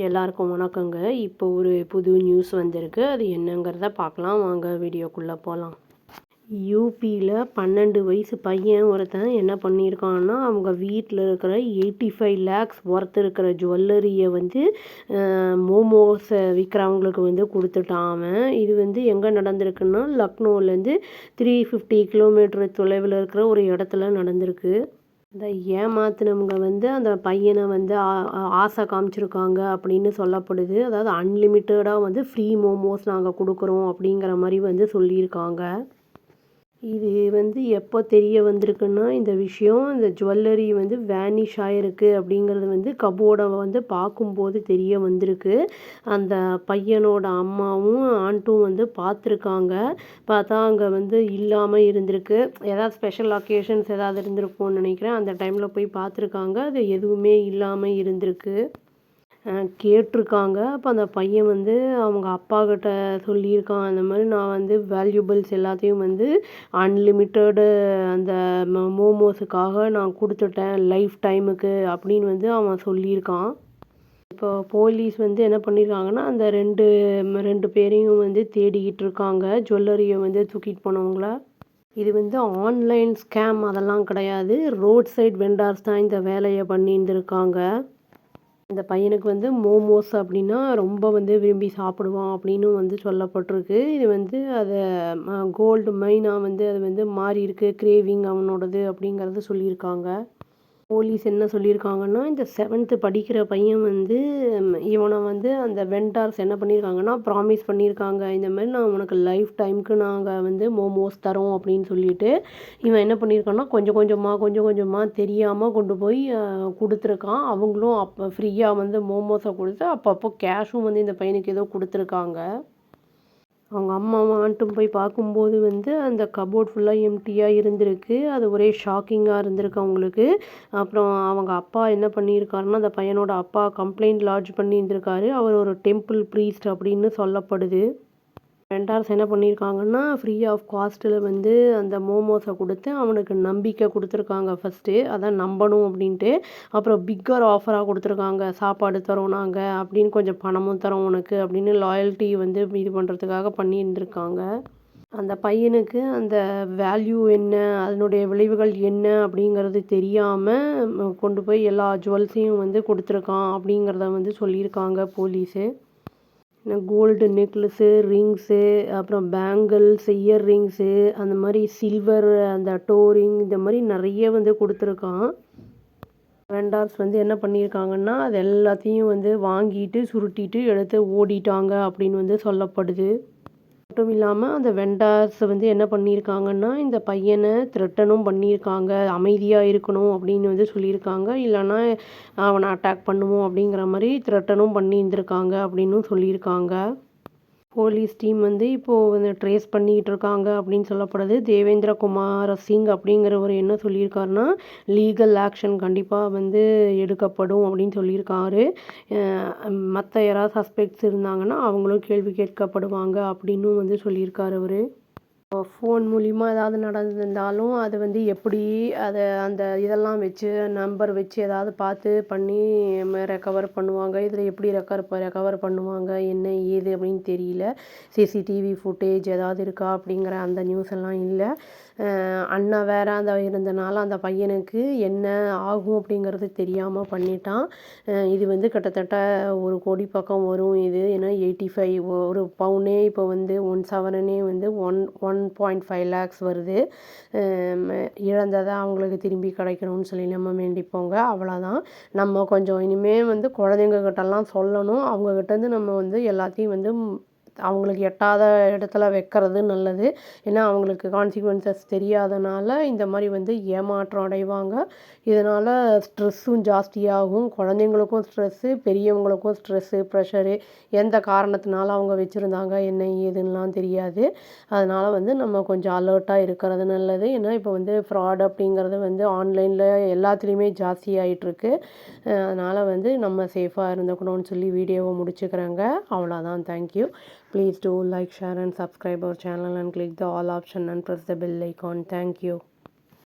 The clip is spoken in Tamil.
எல்லாருக்கும் வணக்கங்க. இப்போ ஒரு புது நியூஸ் வந்திருக்கு. அது என்னங்கிறத பார்க்கலாம் வாங்க வீடியோக்குள்ளே போகலாம். யூபியில் 12 வயசு பையன் ஒருத்தன் என்ன பண்ணியிருக்கான்னா, அவங்க வீட்டில் இருக்கிற 85 lakhs ஒர்த் இருக்கிற ஜுவல்லரியை வந்து மோமோஸை விற்கிறவங்களுக்கு வந்து கொடுத்துட்டான் அவன். இது வந்து எங்கே நடந்திருக்குன்னா, லக்னோலேருந்து 350 கிலோமீட்டர் தொலைவில் இருக்கிற ஒரு இடத்துல நடந்திருக்கு. இந்த ஏமாத்துனவங்க வந்து அந்த பையனை வந்து ஆசை காமிச்சிருக்காங்க அப்படின்னு சொல்லப்படுது. அதாவது அன்லிமிட்டடாக வந்து ஃப்ரீ மோமோஸ் நாங்கள் கொடுக்குறோம் அப்படிங்கிற மாதிரி வந்து சொல்லியிருக்காங்க. இது வந்து எப்போ தெரிய வந்திருக்குன்னா, இந்த விஷயம் இந்த ஜுவல்லரி வந்து வேனிஷ் ஆகிருக்கு அப்படிங்கிறது வந்து கபோர்டை வந்து பார்க்கும்போது தெரிய வந்திருக்கு. அந்த பையனோட அம்மாவும் ஆண்ட்டும் வந்து பார்த்துருக்காங்க. பார்த்தா அங்கே வந்து இல்லாமல் இருந்திருக்கு. ஏதாவது ஸ்பெஷல் அக்கேஷன்ஸ் ஏதாவது இருந்திருக்கும்னு நினைக்கிறேன். அந்த டைமில் போய் பார்த்துருக்காங்க. அது எதுவுமே இல்லாமல் இருந்திருக்கு. கேட்டிருக்காங்க. அப்போ அந்த பையன் வந்து அவங்க அப்பாக்கிட்ட சொல்லியிருக்கான். அந்த மாதிரி நான் வந்து வேல்யூபிள்ஸ் எல்லாத்தையும் வந்து அன்லிமிட்டடு அந்த மோமோஸுக்காக நான் கொடுத்துட்டேன் லைஃப் டைமுக்கு அப்படின்னு வந்து அவன் சொல்லியிருக்கான். இப்போ போலீஸ் வந்து என்ன பண்ணியிருக்காங்கன்னா, அந்த ரெண்டு பேரையும் வந்து தேடிக்கிட்டு இருக்காங்க. ஜுவல்லரியை வந்து தூக்கிட்டு போனவங்கள. இது வந்து ஆன்லைன் ஸ்கேம் அதெல்லாம் கிடையாது. ரோட் சைட் வெண்டார்ஸ் தான் இந்த வேலையை பண்ணியிருந்திருக்காங்க. இந்த பையனுக்கு வந்து மோமோஸ் அப்படின்னா ரொம்ப வந்து விரும்பி சாப்பிடுவான் அப்படின்னு வந்து சொல்லப்பட்டிருக்கு. இது வந்து அதை கோல்டு மைனாக வந்து அது வந்து மாறி இருக்கு, கிரேவிங் அவனோடது அப்படிங்கிறது சொல்லியிருக்காங்க. போலீஸ் என்ன சொல்லியிருக்காங்கன்னா, இந்த 7th படிக்கிற பையன் வந்து இவனை வந்து அந்த வெண்டார்ஸ் என்ன பண்ணியிருக்காங்கன்னா, ப்ராமிஸ் பண்ணியிருக்காங்க. இந்த மாதிரி நான் உனக்கு லைஃப் டைமுக்கு நாங்கள் வந்து மோமோஸ் தரோம் அப்படின்னு சொல்லிட்டு, இவன் என்ன பண்ணியிருக்கான்னா, கொஞ்சம் கொஞ்சமாக தெரியாமல் கொண்டு போய் கொடுத்துருக்கான். அவங்களும் அப்போ ஃப்ரீயாக வந்து மோமோஸை கொடுத்து அப்பப்போ கேஷும் வந்து இந்த பையனுக்கு ஏதோ கொடுத்துருக்காங்க. அவங்க அம்மாவும் ஆண்ட்டும் போய் பார்க்கும்போது வந்து அந்த கபோர்ட் ஃபுல்லாக எம்டியாக இருந்திருக்கு. அது ஒரே ஷாக்கிங்காக இருந்திருக்கு அவங்களுக்கு. அப்புறம் அவங்க அப்பா என்ன பண்ணியிருக்காருன்னா, அந்த பையனோட அப்பா கம்ப்ளைண்ட் லாட்ஜ் பண்ணியிருந்திருக்காரு. அவர் ஒரு டெம்பிள் ப்ரீஸ்ட் அப்படின்னு சொல்லப்படுது. வெண்டார்ஸ் என்ன பண்ணியிருக்காங்கன்னா, ஃப்ரீ ஆஃப் காஸ்ட்டில் வந்து அந்த மோமோஸை கொடுத்து அவனுக்கு நம்பிக்கை கொடுத்துருக்காங்க ஃபஸ்ட்டு. அதான் நம்பணும் அப்படின்ட்டு. அப்புறம் பிக்கர் ஆஃபராக கொடுத்துருக்காங்க. சாப்பாடு தரோம் நாங்கள் அப்படின்னு, கொஞ்சம் பணமும் தரோம் உனக்கு அப்படின்னு லாயல்ட்டி வந்து இது பண்ணுறதுக்காக பண்ணியிருந்திருக்காங்க. அந்த பையனுக்கு அந்த வேல்யூ என்ன, அதனுடைய விளைவுகள் என்ன அப்படிங்கிறது தெரியாமல் கொண்டு போய் எல்லா ஜுவல்ஸையும் வந்து கொடுத்துருக்கான் அப்படிங்கிறத வந்து சொல்லியிருக்காங்க போலீஸு. கோல்டு நெக்லஸ்ஸு, ரிங்ஸு, அப்புறம் பேங்கிள்ஸ், இயர் ரிங்ஸு, அந்த மாதிரி சில்வர் அந்த டோரிங் இந்த மாதிரி நிறைய வந்து கொடுத்துருக்கான். வெண்டார்ஸ் வந்து என்ன பண்ணியிருக்காங்கன்னா, அது எல்லாத்தையும் வந்து வாங்கிட்டு சுருட்டிட்டு எடுத்து ஓடிட்டாங்க அப்படின்னு வந்து சொல்லப்படுது. மட்டும் இல்லாமல் அந்த வெண்டார்ஸ் வந்து என்ன பண்ணியிருக்காங்கன்னா, இந்த பையனை த்ரெட்டனும் பண்ணியிருக்காங்க. அமைதியாக இருக்கணும் அப்படின்னு வந்து சொல்லியிருக்காங்க. இல்லைன்னா அவனை அட்டாக் பண்ணுவோம் அப்படிங்கிற மாதிரி த்ரெட்டனும் பண்ணியிருந்திருக்காங்க அப்படின்னும் சொல்லியிருக்காங்க. போலீஸ் டீம் வந்து இப்போது வந்து ட்ரேஸ் பண்ணிக்கிட்டு இருக்காங்க அப்படின்னு சொல்லப்படுது. தேவேந்திர குமார் சிங் அப்படிங்கிறவர் என்ன சொல்லியிருக்காருன்னா, லீகல் ஆக்ஷன் கண்டிப்பாக வந்து எடுக்கப்படும் அப்படின்னு சொல்லியிருக்காரு. மற்ற யாராவது சஸ்பெக்ட்ஸ் இருந்தாங்கன்னா அவங்களும் கேள்வி கேட்கப்படுவாங்க அப்படின்னும் வந்து சொல்லியிருக்காரு அவர். ஃபோன் மூலிமா ஏதாவது நடந்திருந்தாலும் அது வந்து எப்படி அதை அந்த இதெல்லாம் வச்சு நம்பர் வச்சு ஏதாவது பார்த்து பண்ணி ரெக்கவர் பண்ணுவாங்க. இதில் எப்படி ரெக்கவர் பண்ணுவாங்க என்ன ஏது அப்படின்னு தெரியல. சிசிடிவி ஃபுட்டேஜ் ஏதாவது இருக்கா அப்படிங்கிற அந்த நியூஸ் எல்லாம் இல்லை. அண்ணா வேற அந்த இருந்தனால அந்த பையனுக்கு என்ன ஆகும் அப்படிங்கிறது தெரியாமல் பண்ணிட்டான். இது வந்து கிட்டத்தட்ட 1 கோடி பக்கம் வரும் இது. ஏன்னா 85 ஒரு பவுனே இப்போ வந்து 1 சவரனே வந்து 1.5 lakhs வருது. இழந்ததை அவங்களுக்கு திரும்பி கிடைக்கணும்னு சொல்லி நம்ம வேண்டிப்போங்க. அவ்வளோதான். நம்ம கொஞ்சம் இனிமேல் வந்து குழந்தைங்க கிட்டலாம் சொல்லணும். அவங்கக்கிட்டேருந்து நம்ம வந்து எல்லாத்தையும் வந்து அவங்களுக்கு எட்டாத இடத்துல வைக்கிறது நல்லது. ஏன்னா அவங்களுக்கு கான்சிக்வன்சஸ் தெரியாதனால இந்த மாதிரி வந்து ஏமாற்றம் அடைவாங்க. இதனால் ஸ்ட்ரெஸ்ஸும் ஜாஸ்தியாகும். குழந்தைங்களுக்கும் ஸ்ட்ரெஸ்ஸு, பெரியவங்களுக்கும் ஸ்ட்ரெஸ்ஸு, ப்ரெஷரு, எந்த காரணத்தினால அவங்க வச்சுருந்தாங்க என்ன ஏதுன்னெலாம் தெரியாது. அதனால் வந்து நம்ம கொஞ்சம் அலர்ட்டாக இருக்கிறது நல்லது. ஏன்னா இப்போ வந்து ஃப்ராட் அப்படிங்கிறது வந்து ஆன்லைனில் எல்லாத்துலேயுமே ஜாஸ்தி ஆகிட்டுருக்கு. அதனால் வந்து நம்ம சேஃபாக இருந்துக்கணும்னு சொல்லி வீடியோவை முடிச்சுக்கிறேங்க. அவ்வளோதான். Thank you. Please do like, share and subscribe our channel and click the all option and press the bell icon. Thank you.